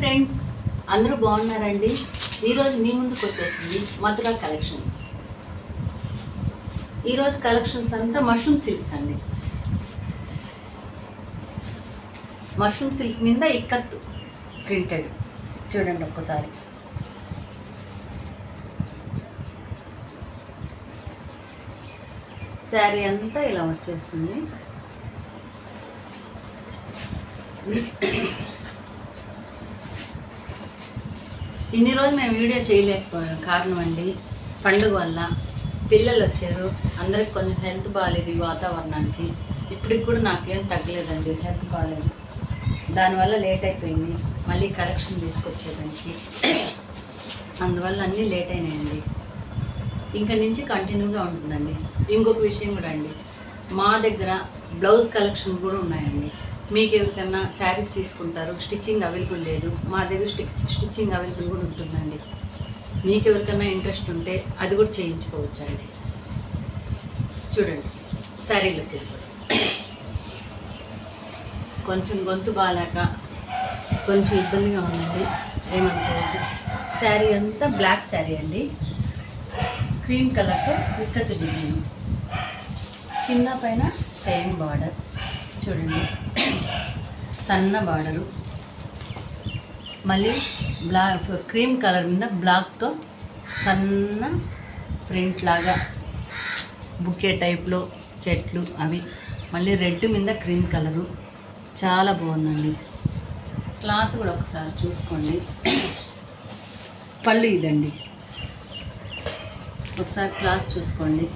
Friends, అందరూ బాగున్నారండి. ఈరోజు మీ ముందుకు వచ్చేసింది మధుర కలెక్షన్స్. ఈరోజు కలెక్షన్స్ అంతా మష్రూమ్ సిల్క్స్ అండి. మష్రూమ్ సిల్క్ మీద ఇక్కత్ ప్రింటెడ్ చూడండి ఒక్కసారి. శారీ అంతా ఇలా వచ్చేస్తుంది. ఇన్ని రోజు మేము వీడియో చేయలేకపోయాం, కారణం అండి పండుగ వల్ల. పిల్లలు వచ్చారు, అందరికి కొంచెం హెల్త్ బాగాలేదు ఈ వాతావరణానికి. ఇప్పటికి కూడా నాకేం తగ్గలేదండి, హెల్త్ బాగాలేదు. దానివల్ల లేట్ అయిపోయింది మళ్ళీ కలెక్షన్ తీసుకొచ్చేదానికి. అందువల్ల అన్నీ లేట్ అయినాయండి. ఇంకా నుంచి కంటిన్యూగా ఉంటుందండి. ఇంకొక విషయం కూడా అండి, మా దగ్గర బ్లౌజ్ కలెక్షన్ కూడా ఉన్నాయండి. మీకు ఎవరికన్నా శారీస్ తీసుకుంటారు, స్టిచ్చింగ్ అవైలబుల్ లేదు, మా దగ్గర స్టిచ్చింగ్ అవైలబుల్ కూడా ఉంటుందండి. మీకు ఎవరికన్నా ఇంట్రెస్ట్ ఉంటే అది కూడా చేయించుకోవచ్చండి. చూడండి శారీలోకి కొంచెం గొంతు బాగాలేక కొంచెం ఇబ్బందిగా ఉందండి, ఏమనుకోవద్దు. శారీ అంతా బ్లాక్ శారీ అండి, క్రీమ్ కలర్తో ఇక్కత్ డిజైన్, కింద పైన సేమ్ బార్డర్. చూడండి సన్న బార్డరు, మళ్ళీ బ్లాక్ క్రీమ్ కలర్ మీద బ్లాక్తో సన్న ప్రింట్ లాగా బుకే టైప్లో చెట్లు అవి, మళ్ళీ రెడ్ మీద క్రీమ్ కలరు. చాలా బాగుందండి. క్లాత్ కూడా ఒకసారి చూసుకోండి. పళ్ళు ఇదండి, ఒకసారి క్లాత్ చూసుకోండి.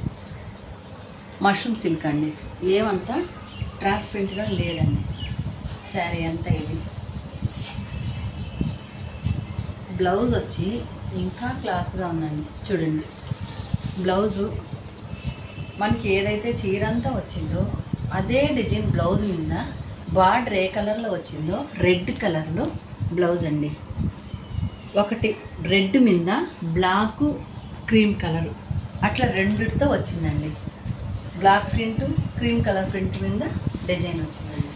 మష్రూమ్ సిల్క్ అండి, ఏమంతా ట్రాన్స్పరెంట్గా లేదండి. శారీ అంతా ఇది. బ్లౌజ్ వచ్చి ఇంకా క్లాస్గా ఉందండి. చూడండి బ్లౌజు మనకి ఏదైతే చీర అంతా వచ్చిందో అదే డిజైన్ బ్లౌజ్ మీద బార్డర్ ఏ కలర్లో వచ్చిందో రెడ్ కలర్లో బ్లౌజ్ అండి. ఒకటి రెడ్ మీద బ్లాక్ క్రీమ్ కలరు, అట్లా రెండిటితో వచ్చిందండి. Black print cream colour print మీద డిజైన్ వచ్చిందండి.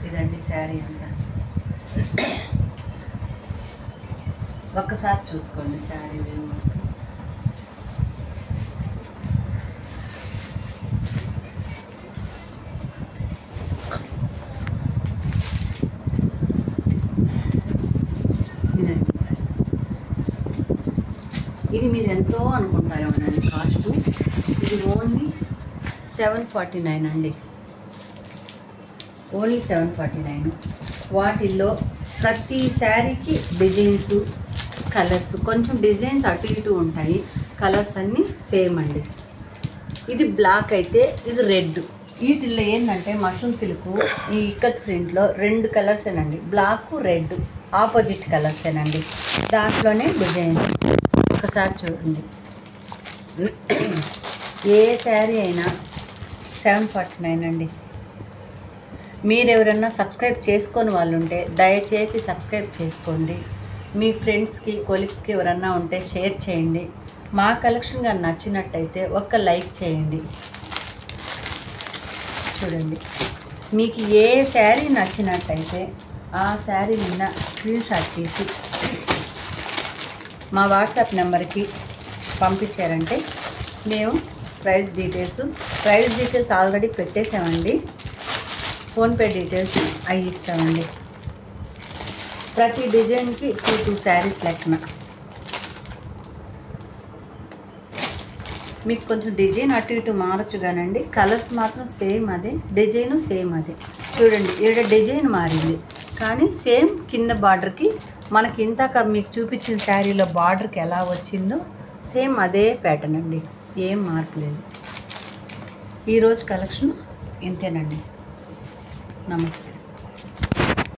ఇదండి శారీ అంతా. ఒక్కసారి చూసుకోండి శారీ వ్యూ. ఇదండి, ఇది మీరు ఎంతో అనుకుంటారేమోనండి కాస్ట్. ఇది ఓన్లీ 749 అండి, ఓన్లీ 749. వాటిల్లో ప్రతి శారీకి డిజైన్స్ కలర్స్, కొంచెం డిజైన్స్ అటు ఇటు ఉంటాయి, కలర్స్ అన్నీ సేమ్ అండి. ఇది బ్లాక్ అయితే ఇది రెడ్. వీటిల్లో ఏంటంటే మష్రూమ్ సిల్క్ ఈ ఇక్కత్ ప్రింట్లో రెండు కలర్సేనండి, బ్లాక్ రెడ్ ఆపోజిట్ కలర్సేనండి. దాంట్లోనే డిజైన్స్ ఒకసారి చూడండి. ఏ శారీ అయినా 749 అండి. మీరెవరన్నా సబ్స్క్రైబ్ చేసుకొని వాళ్ళు ఉంటే దయచేసి సబ్స్క్రైబ్ చేసుకోండి. మీ ఫ్రెండ్స్కి కొలీగ్స్కి ఎవరన్నా ఉంటే షేర్ చేయండి. మా కలెక్షన్ కానీ నచ్చినట్టయితే ఒక్క లైక్ చేయండి. చూడండి, మీకు ఏ శారీ నచ్చినట్టయితే ఆ శారీ మీద స్క్రీన్ షాట్ తీసి మా వాట్సాప్ నెంబర్కి పంపించారంటే మేము ప్రైస్ డీటెయిల్స్ ఆల్రెడీ పెట్టేసామండి. ఫోన్పే డీటెయిల్స్ అవి ఇస్తామండి. ప్రతి డిజైన్కి 2 శారీస్ లెక్కన. మీకు కొంచెం డిజైన్ అటు ఇటు మారచ్చు కానండి, కలర్స్ మాత్రం సేమ్ అదే, డిజైను సేమ్ అదే. చూడండి ఈడ డిజైన్ మారింది కానీ సేమ్ కింద బార్డర్కి మనకి ఇంతాక మీకు చూపించిన శారీలో బార్డర్కి ఎలా వచ్చిందో సేమ్ అదే ప్యాటర్న్ అండి, ఏం మార్పు లేదు. ఈరోజు కలెక్షన్ ఇంతేనండి. నమస్తే.